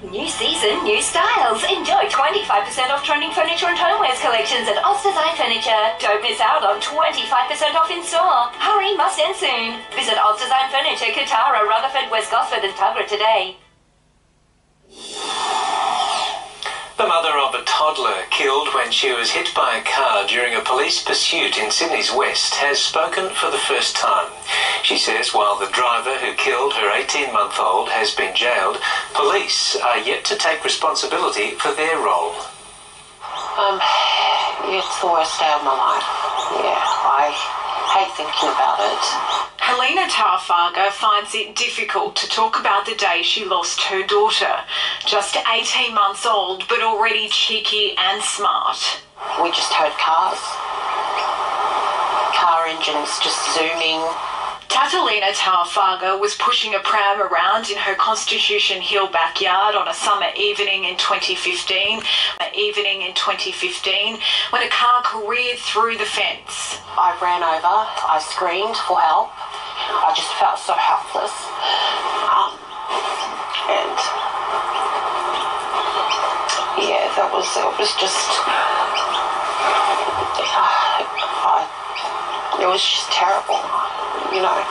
New season, new styles. Enjoy 25% off trending furniture and homewares collections at Oz Design Furniture. Don't miss out on 25% off in store. Hurry, must end soon. Visit Oz Design Furniture, Katara, Rutherford, West Gosford and Tuggerah today. The mother of a toddler killed when she was hit by a car during a police pursuit in Sydney's West has spoken for the first time. She says while the driver who killed her 18-month-old has been jailed, police are yet to take responsibility for their role. It's the worst day of my life. Yeah, I hate thinking about it. Helena Tarfarga finds it difficult to talk about the day she lost her daughter. Just 18 months old, but already cheeky and smart. We just heard cars. Car engines just zooming. Catalina Tarfarga was pushing a pram around in her Constitution Hill backyard on a summer evening in 2015. When a car careered through the fence. I ran over, I screamed for help. I just felt so helpless. And yeah, it was just terrible, you know.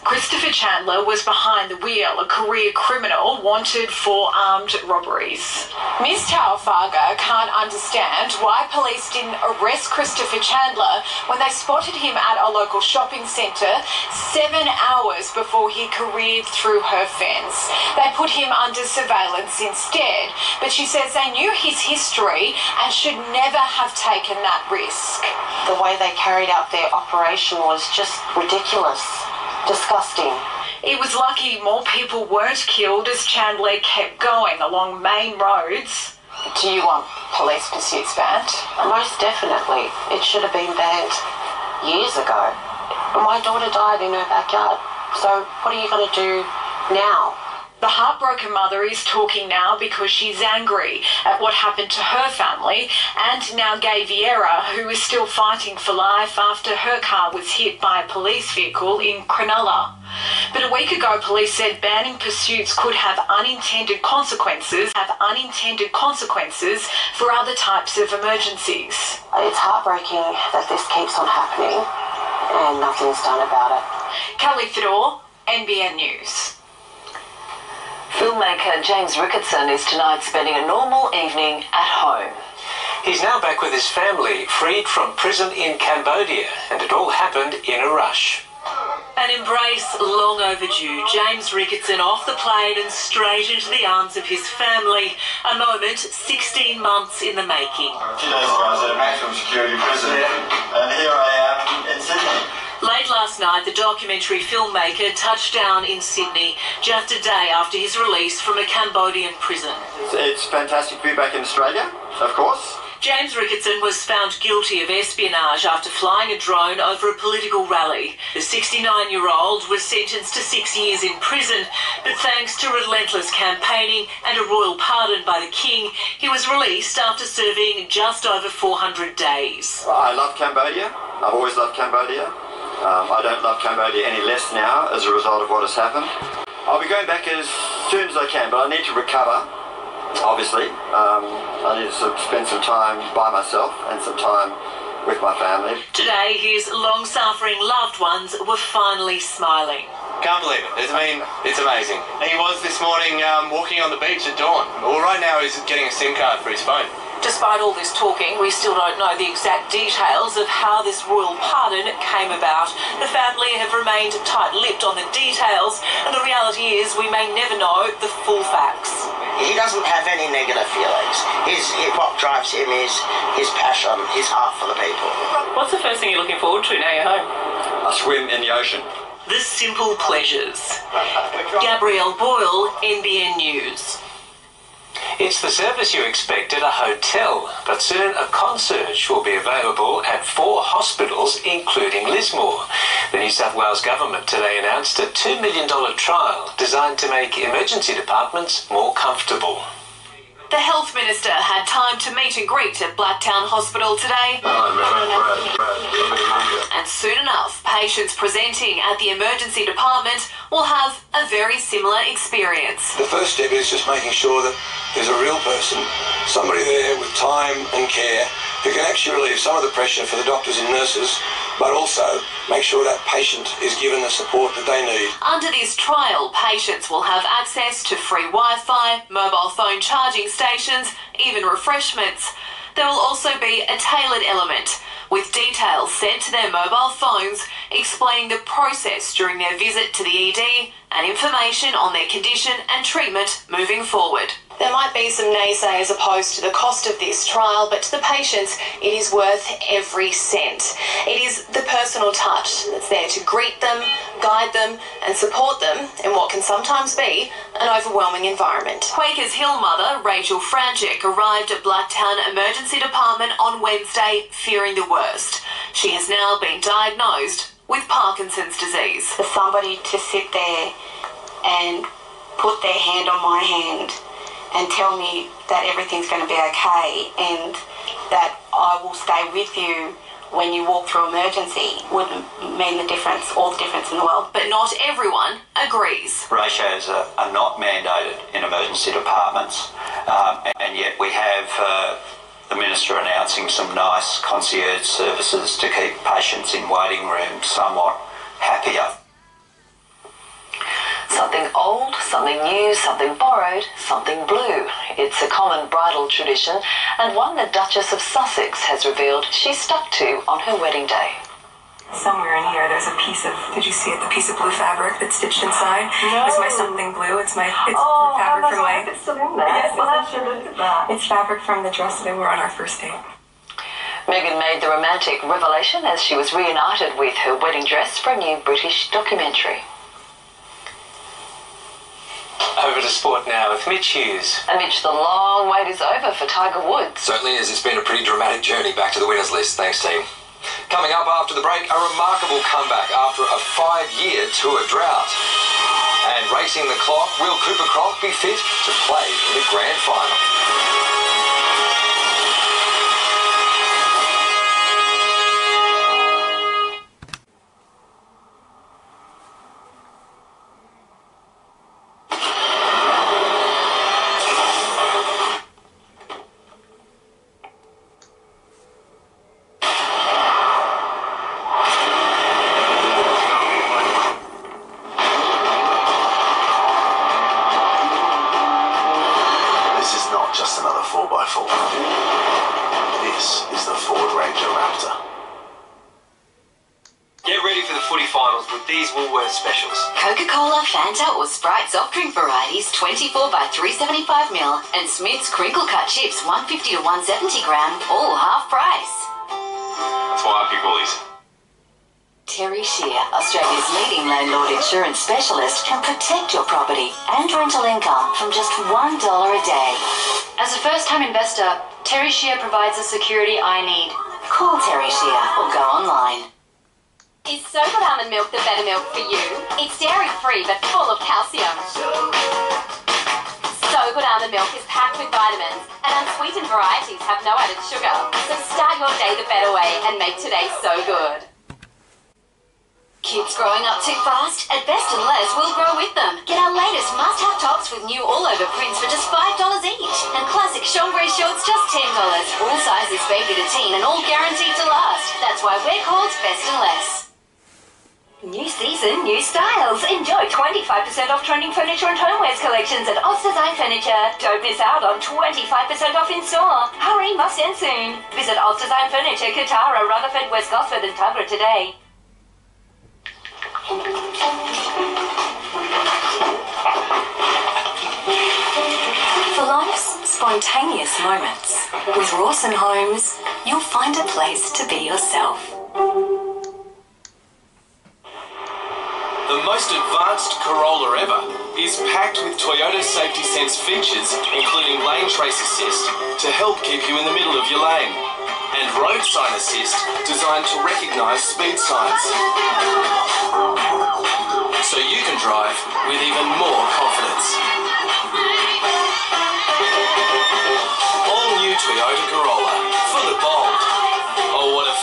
Christopher Chandler was behind the wheel, a career criminal wanted for armed robberies. Ms. Tarfarga can't understand why police didn't arrest Christopher Chandler when they spotted him at a local shopping centre 7 hours before he careered through her fence. They put him under surveillance instead, but she says they knew his history and should never have taken that risk. The way they carried out their operation was just ridiculous. Disgusting. It was lucky more people weren't killed as Chandler kept going along main roads. Do you want police pursuits banned? Most definitely. It should have been banned years ago. My daughter died in her backyard. So what are you going to do now? The heartbroken mother is talking now because she's angry at what happened to her family and now Gay Vieira, who is still fighting for life after her car was hit by a police vehicle in Cronulla. But a week ago, police said banning pursuits could have unintended consequences for other types of emergencies. It's heartbreaking that this keeps on happening and nothing's done about it. Kelly Fedor, NBN News. Filmmaker James Ricketson is tonight spending a normal evening at home. He's now back with his family, freed from prison in Cambodia, and it all happened in a rush. An embrace long overdue. James Ricketson off the plane and straight into the arms of his family. A moment 16 months in the making. 2 days ago I was at a maximum security prison, and here I am in Sydney. Late last night, the documentary filmmaker touched down in Sydney just a day after his release from a Cambodian prison. It's fantastic to be back in Australia, of course. James Ricketson was found guilty of espionage after flying a drone over a political rally. The 69-year-old was sentenced to 6 years in prison, but thanks to relentless campaigning and a royal pardon by the King, he was released after serving just over 400 days. I love Cambodia. I've always loved Cambodia. I don't love Cambodia any less now as a result of what has happened. I'll be going back as soon as I can, but I need to recover, obviously. I need to spend some time by myself and some time with my family. Today, his long-suffering loved ones were finally smiling. Can't believe it. It's amazing. He was this morning walking on the beach at dawn. Well, right now he's getting a SIM card for his phone. Despite all this talking, we still don't know the exact details of how this royal pardon came about. The family have remained tight-lipped on the details, and the reality is we may never know the full facts. He doesn't have any negative feelings. What drives him is his passion, his heart for the people. What's the first thing you're looking forward to now you're home? A swim in the ocean. The simple pleasures. Gabrielle Boyle, NBN News. It's the service you expect at a hotel, but soon a concierge will be available at 4 hospitals, including Lismore. The New South Wales government today announced a $2 million trial designed to make emergency departments more comfortable. The Health Minister had time to meet and greet at Blacktown Hospital today. And soon enough, patients presenting at the emergency department will have a very similar experience. The first step is just making sure that there's a real person, somebody there with time and care who can actually relieve some of the pressure for the doctors and nurses, but also make sure that patient is given the support that they need. Under this trial, patients will have access to free Wi-Fi, mobile phone charging stations, even refreshments. There will also be a tailored element with details sent to their mobile phones explaining the process during their visit to the ED and information on their condition and treatment moving forward. There might be some naysayers opposed to the cost of this trial, but to the patients, it is worth every cent. It is the personal touch that's there to greet them, guide them and support them in what can sometimes be an overwhelming environment. Quakers Hill mother Rachel Franchik arrived at Blacktown Emergency Department on Wednesday fearing the worst. She has now been diagnosed with Parkinson's disease. For somebody to sit there and put their hand on my hand and tell me that everything's going to be okay and that I will stay with you when you walk through emergency would mean the difference, all the difference in the world. But not everyone agrees. Ratios are not mandated in emergency departments, and yet we have the Minister announcing some nice concierge services to keep patients in waiting rooms somewhat happier. Something old, something new, something borrowed, something blue. It's a common bridal tradition and one the Duchess of Sussex has revealed she stuck to on her wedding day. Somewhere in here there's a piece of, did you see it, the piece of blue fabric that's stitched inside? No. It's my something blue, it's fabric from my... It's still in there. Yes, well, I should look at that. It's fabric from the dress that I wore on our first date. Meghan made the romantic revelation as she was reunited with her wedding dress for a new British documentary. Over to sport now with Mitch Hughes. And Mitch, the long wait is over for Tiger Woods. Certainly is. It's been a pretty dramatic journey back to the winners list. Thanks, team. Coming up after the break, a remarkable comeback after a 5-year tour drought. And racing the clock, will Cooper Cronk be fit to play in the grand final? Just another 4x4. This is the Ford Ranger Raptor. Get ready for the footy finals with these Woolworths specials. Coca-Cola, Fanta or Sprite soft drink varieties 24 by 375ml and Smith's crinkle cut chips 150 to 170 gram, all half price. That's why I pick all these. Terry Shear, Australia's leading landlord insurance specialist, can protect your property and rental income from just $1 a day. As a first-time investor, Terry Shear provides the security I need. Call Terry Shear or go online. Is So Good almond milk the better milk for you? It's dairy-free but full of calcium. So Good almond milk is packed with vitamins and unsweetened varieties have no added sugar. So start your day the better way and make today so good. Kids growing up too fast? At Best & Les, we'll grow with them. Get our latest must-have tops with new all-over prints for just $5 each. And classic chambray shorts just $10. All sizes baby to teen and all guaranteed to last. That's why we're called Best & Les. New season, new styles. Enjoy 25% off trending furniture and homewares collections at Oz Design Furniture. Don't miss out on 25% off in store. Hurry, must end soon. Visit Oz Design Furniture, Katara, Rutherford, West Gosford and Tuggerah today. For life's spontaneous moments, with Rawson Homes, you'll find a place to be yourself. The most advanced Corolla ever is packed with Toyota Safety Sense features, including lane trace assist to help keep you in the middle of your lane, and road sign assist designed to recognise speed signs, so you can drive with even more confidence.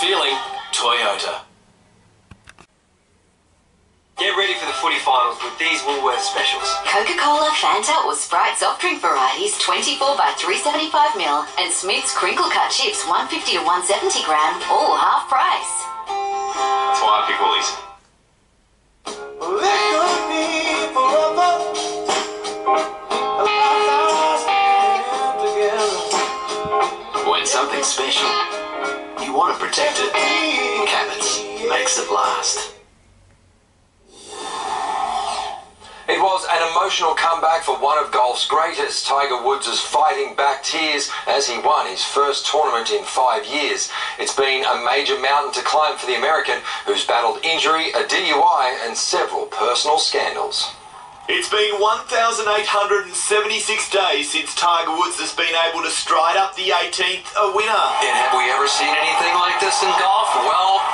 feeling, Toyota. Get ready for the footy finals with these Woolworths specials. Coca-Cola, Fanta or Sprite soft drink varieties 24 by 375ml and Smith's crinkle cut chips 150 to 170 gram, all half price. That's why I pick Woolies. When something's special, you want to protect it. Cabot's makes it last. It was an emotional comeback for one of golf's greatest. Tiger Woods is fighting back tears as he won his first tournament in 5 years. It's been a major mountain to climb for the American, who's battled injury, a DUI and several personal scandals. It's been 1,876 days since Tiger Woods has been able to stride up the 18th a winner. And have we ever seen anything like this in golf? Well,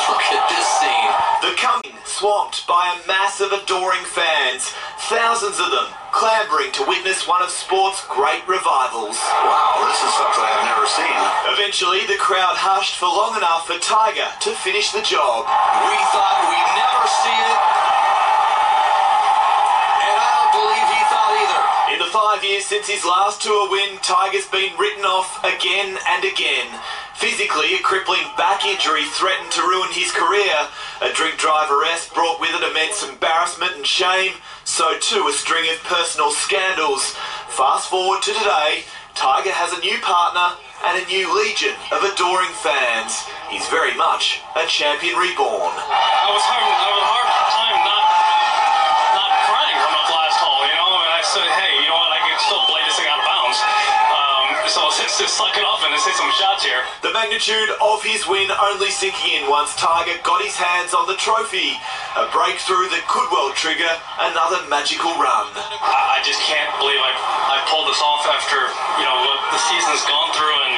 look at this scene. The coming swamped by a mass of adoring fans, thousands of them clambering to witness one of sport's great revivals. Wow, this is something I've never seen. Eventually, the crowd hushed for long enough for Tiger to finish the job. We thought we'd never see it, and I don't believe he thought either. In the 5 years since his last tour win, Tiger's been written off again and again. Physically, a crippling back injury threatened to ruin his career. A drink-drive arrest brought with it immense embarrassment and shame. So too a string of personal scandals. Fast forward to today, Tiger has a new partner and a new legion of adoring fans. He's very much a champion reborn. I was having a hard time not crying from that last hole, you know? And I said, hey, you know what, I can still play this thing out of bounds. So let's just suck it off and let's hit some shots here. The magnitude of his win only sinking in once Tiger got his hands on the trophy. A breakthrough that could well trigger another magical run. I just can't believe I pulled this off after, you know, what the season's gone through and